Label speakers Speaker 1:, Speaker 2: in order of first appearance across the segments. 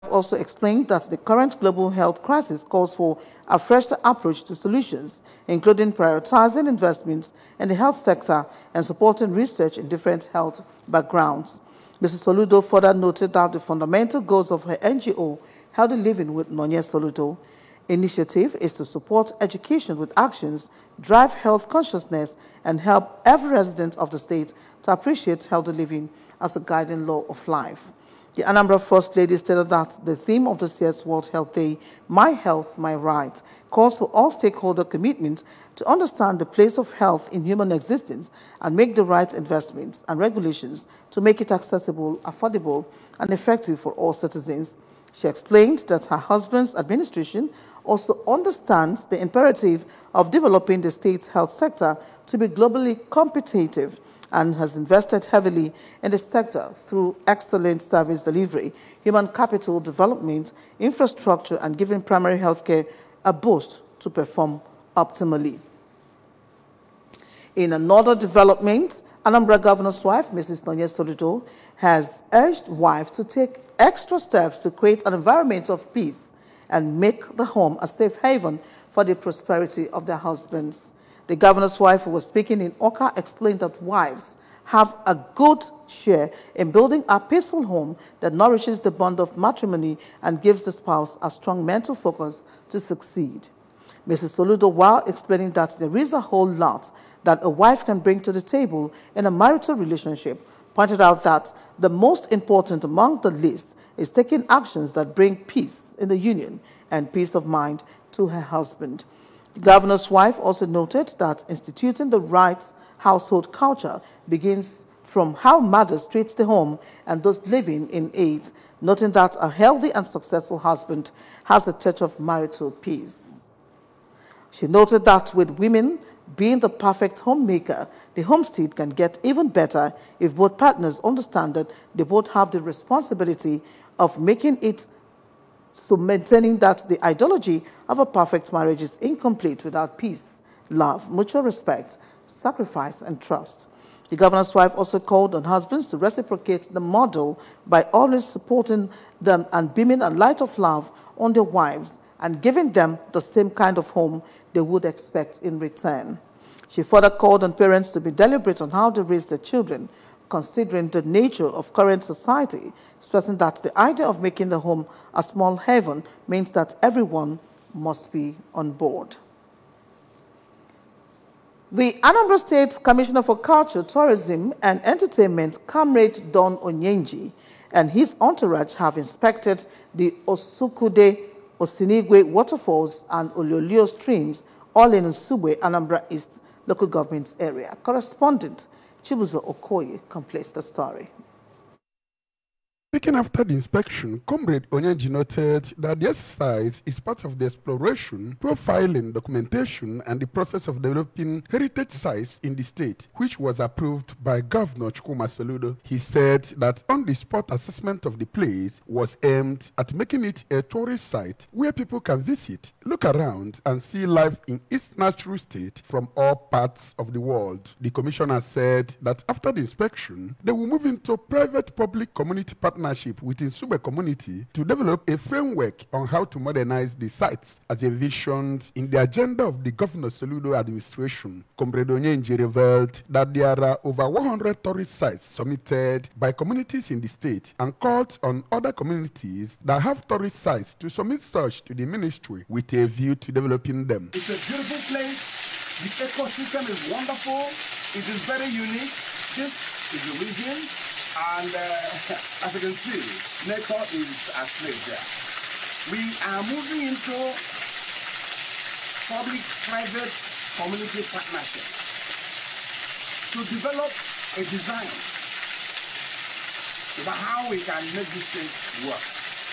Speaker 1: also explained that the current global health crisis calls for a fresh approach to solutions, including prioritizing investments in the health sector and supporting research in different health backgrounds. Mrs. Soludo further noted that the fundamental goals of her NGO, Healthy Living with Nonye Soludo, initiative is to support education with actions, drive health consciousness, and help every resident of the state to appreciate healthy living as a guiding law of life. The Anambra First Lady stated that the theme of this year's World Health Day, My Health, My Right, calls for all stakeholder commitment to understand the place of health in human existence and make the right investments and regulations to make it accessible, affordable, and effective for all citizens. She explained that her husband's administration also understands the imperative of developing the state's health sector to be globally competitive and has invested heavily in the sector through excellent service delivery, human capital development, infrastructure, and giving primary health care a boost to perform optimally. In another development, Anambra Governor's wife, Mrs. Nonye Soludo, has urged wives to take extra steps to create an environment of peace and make the home a safe haven for the prosperity of their husbands. The governor's wife, who was speaking in Oka, explained that wives have a good share in building a peaceful home that nourishes the bond of matrimony and gives the spouse a strong mental focus to succeed. Mrs. Soludo, while explaining that there is a whole lot that a wife can bring to the table in a marital relationship, pointed out that the most important among the list is taking actions that bring peace in the union and peace of mind to her husband. The governor's wife also noted that instituting the right household culture begins from how mothers treat the home and those living in it, noting that a healthy and successful husband has a touch of marital peace. She noted that with women being the perfect homemaker, the homestead can get even better if both partners understand that they both have the responsibility of making it, so maintaining that the ideology of a perfect marriage is incomplete without peace, love, mutual respect, sacrifice, and trust. The governor's wife also called on husbands to reciprocate the model by always supporting them and beaming a light of love on their wives and giving them the same kind of home they would expect in return. She further called on parents to be deliberate on how they raise their children, considering the nature of current society, stressing that the idea of making the home a small heaven means that everyone must be on board. The Anambra State Commissioner for Culture, Tourism and Entertainment, Comrade Don Onyenji, and his entourage have inspected the Osukude, Osinigwe waterfalls and Ololio streams, all in Nsugbe, Anambra East local government area. Correspondent Chibuzo Okoye completes the story.
Speaker 2: Speaking after the inspection, Comrade Onyenji noted that the exercise is part of the exploration, profiling, documentation, and the process of developing heritage sites in the state, which was approved by Governor Chukwuma Soludo. He said that on-the-spot assessment of the place was aimed at making it a tourist site where people can visit, look around, and see life in its natural state from all parts of the world. The commissioner said that after the inspection, they will move into private-public community partnership within Nsugbe community to develop a framework on how to modernize the sites as envisioned in the agenda of the Governor Soludo administration. Comrade Onyenji revealed that there are over 100 tourist sites submitted by communities in the state and called on other communities that have tourist sites to submit such to the ministry with a view to developing them.
Speaker 3: It's a beautiful place. The ecosystem is wonderful. It is very unique. This is the region. And as you can see, nature is at play there. We are moving into public-private community partnership to develop a design about how we can make this thing work.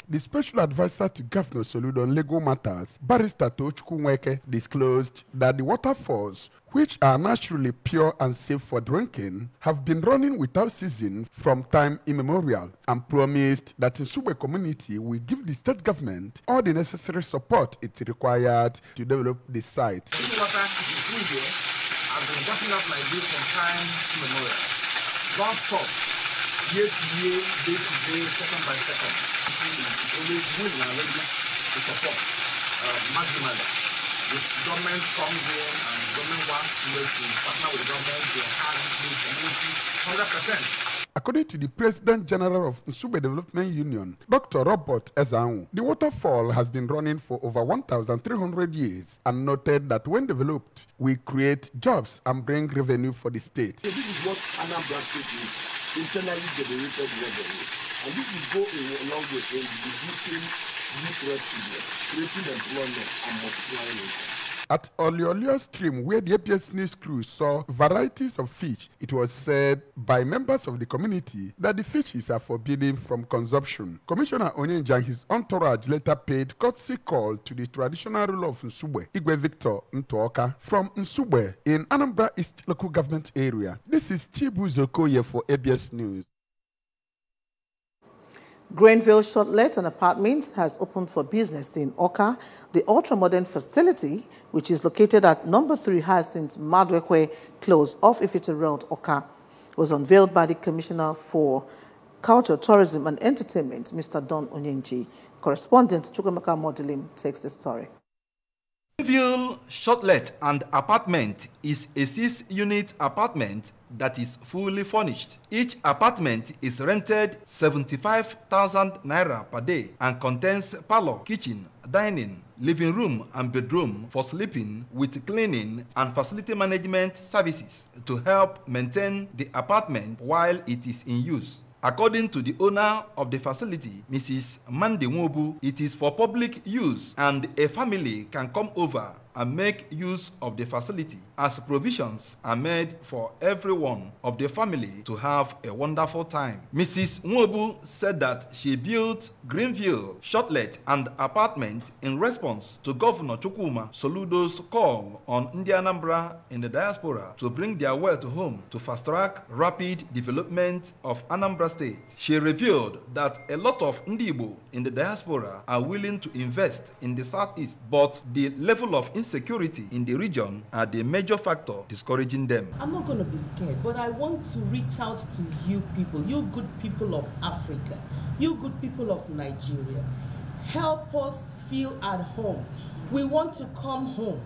Speaker 2: The special advisor to Governor Soludo on legal matters, Barrister Tochukwu Nweke, disclosed that the waterfalls, which are naturally pure and safe for drinking, have been running without ceasing from time immemorial, and promised that the Nsugbe community will give the state government all the necessary support it required to develop the site.
Speaker 3: This water is here has been washing up like this from time immemorial. Non-stop. year to year, day to day, second by second. It's always willing and ready to support maximally. The government comes in and the government wants to partner with the government to enhance the community 100%.
Speaker 2: According to the President General of Nsugbe Development Union, Dr. Robert Ezanwu, the waterfall has been running for over 1,300 years and noted that when developed, will create jobs and bring revenue for the state.
Speaker 4: So this is what Anambra State is, internally generated revenue. And this will go a long way in reducing youth resilience, creating employment and multiplying income.
Speaker 2: At Oliolio Stream, where the APS News crew saw varieties of fish, it was said by members of the community that the fishes are forbidden from consumption. Commissioner Onyenji and his entourage later paid courtesy call to the traditional ruler of Nsugbe, Igwe Victor Ntuoka, from Nsugbe in Anambra East Local Government Area. This is Chibuzo Okoye for ABS News.
Speaker 1: Greenville Shortlet and Apartments has opened for business in Oka. The ultra-modern facility, which is located at number 3 Hyacinth Madwekwe Close off Ifite Road, Oka, was unveiled by the Commissioner for Culture, Tourism and Entertainment, Mr. Don Onyenji. Correspondent Chukwemeka Modelim takes the story.
Speaker 5: Greenville Shortlet and Apartment is a 6-unit apartment that is fully furnished. Each apartment is rented 75,000 naira per day and contains parlor, kitchen, dining, living room and bedroom for sleeping with cleaning and facility management services to help maintain the apartment while it is in use. According to the owner of the facility, Mrs. Mandi Nwobu, it is for public use and a family can come over and make use of the facility as provisions are made for everyone of the family to have a wonderful time. Mrs. Nwobu said that she built Greenville Shortlet and Apartment in response to Governor Chukwuma Soludo's call on Ndi Anambra in the diaspora to bring their wealth home to fast-track rapid development of Anambra State. She revealed that a lot of Ndi Igbo in the diaspora are willing to invest in the southeast, but the level of insecurity in the region are the major factor discouraging them.
Speaker 6: I'm not going to be scared, but I want to reach out to you people, you good people of Africa, you good people of Nigeria. Help us feel at home. We want to come home.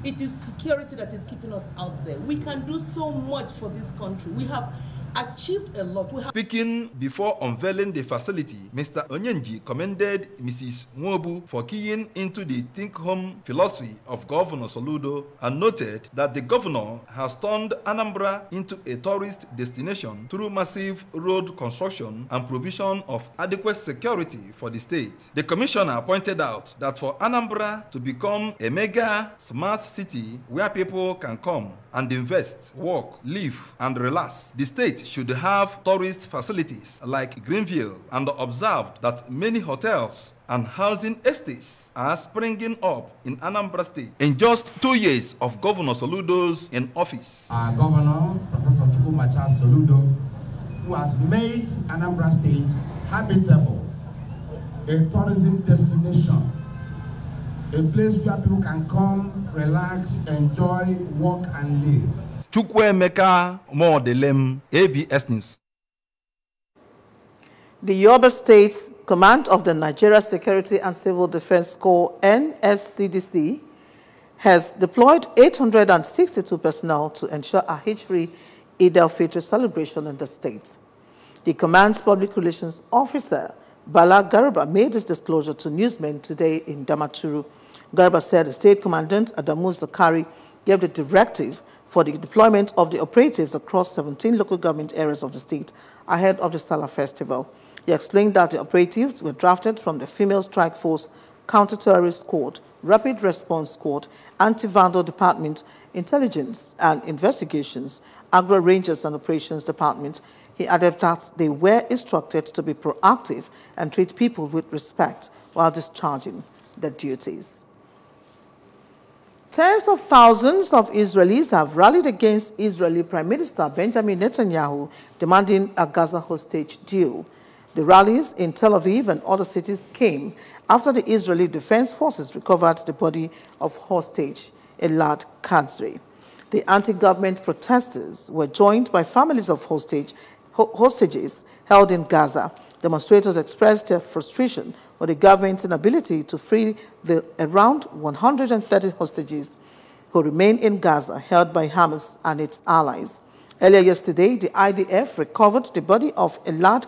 Speaker 6: It is security that is keeping us out there. We can do so much for this country. We have achieved a lot.
Speaker 5: Speaking before unveiling the facility, Mr. Onyenji commended Mrs. Nwobu for keying into the think home philosophy of Governor Soludo and noted that the governor has turned Anambra into a tourist destination through massive road construction and provision of adequate security for the state. The commissioner pointed out that for Anambra to become a mega smart city where people can come and invest, work, live, and relax, the state should have tourist facilities like Greenville, and observed that many hotels and housing estates are springing up in Anambra State in just 2 years of Governor Soludo's in office.
Speaker 7: Our governor, Professor Chukwumacha Soludo, who has made Anambra State habitable, a tourism destination, a place where people can come, relax, enjoy, work, and live.
Speaker 5: Chukwemeka Modelem, ABS News.
Speaker 1: The Yoruba State Command of the Nigeria Security and Civil Defense Corps, NSCDC, has deployed 862 personnel to ensure a hitch-free Eid al-Fitr celebration in the state. The command's public relations officer, Bala Garba, made this disclosure to newsmen today in Damaturu. Garba said the state commandant, Adamu Zakari, gave the directive for the deployment of the operatives across 17 local government areas of the state ahead of the Salah Festival. He explained that the operatives were drafted from the Female Strike Force, Counter-Terrorist Squad, Rapid Response Squad, Anti-Vandal Department, Intelligence and Investigations, Agro Rangers and Operations Department. He added that they were instructed to be proactive and treat people with respect while discharging their duties. Tens of thousands of Israelis have rallied against Israeli Prime Minister Benjamin Netanyahu, demanding a Gaza hostage deal. The rallies in Tel Aviv and other cities came after the Israeli Defense Forces recovered the body of hostage Elad Kadzri. The anti-government protesters were joined by families of hostages held in Gaza. Demonstrators expressed their frustration with the government's inability to free the around 130 hostages who remain in Gaza, held by Hamas and its allies. Earlier yesterday, the IDF recovered the body of Elad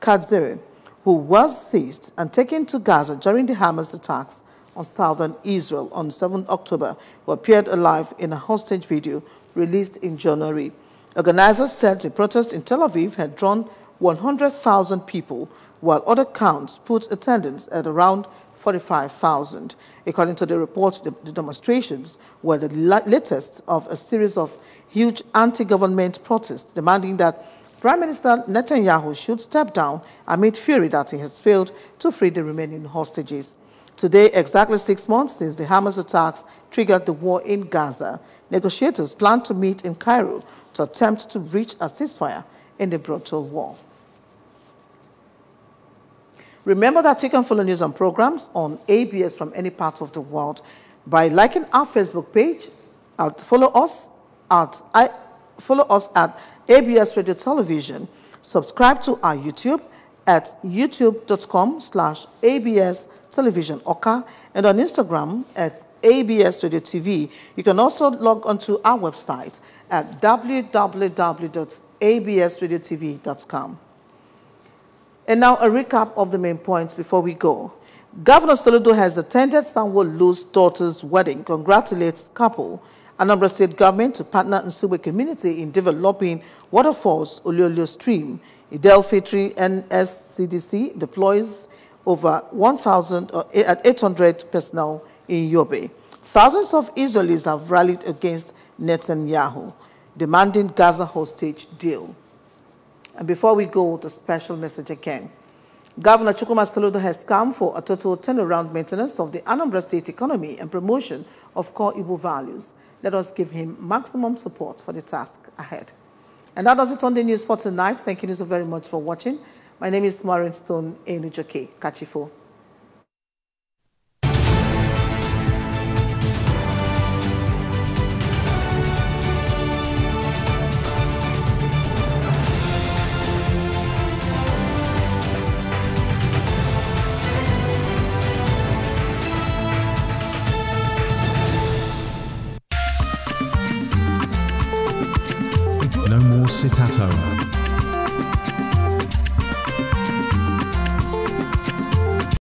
Speaker 1: Kadzeri, who was seized and taken to Gaza during the Hamas attacks on southern Israel on 7 October, who appeared alive in a hostage video released in January. Organizers said the protest in Tel Aviv had drawn 100,000 people, while other counts put attendance at around 45,000. According to the report, the demonstrations were the latest of a series of huge anti-government protests demanding that Prime Minister Netanyahu should step down amid fury that he has failed to free the remaining hostages. Today, exactly 6 months since the Hamas attacks triggered the war in Gaza, negotiators plan to meet in Cairo to attempt to reach a ceasefire in the brutal war. Remember that you can follow news and programs on ABS from any part of the world by liking our Facebook page. Follow us at ABS Radio Television. Subscribe to our YouTube at youtube.com/ABS Television Oka, and on Instagram at ABS Radio TV. You can also log onto our website at www.absradiotv.com. And now a recap of the main points before we go. Governor Soludo has attended Sanwo-Olu's daughter's wedding, congratulates couple. Anambra State government to partner Nsugbe community in developing waterfalls, Oluolu Stream. Idel Fitri NSCDC deploys over 1,800 personnel in Yobe. Thousands of Israelis have rallied against Netanyahu, demanding Gaza hostage deal. And before we go, the special message again. Governor Chukwuma Soludo has come for a total turnaround maintenance of the Anambra State economy and promotion of core Igbo values. Let us give him maximum support for the task ahead. And that does it on the news for tonight. Thank you so very much for watching. My name is Maureen Stone Enujoke. Kachifo.
Speaker 8: No more sit at home.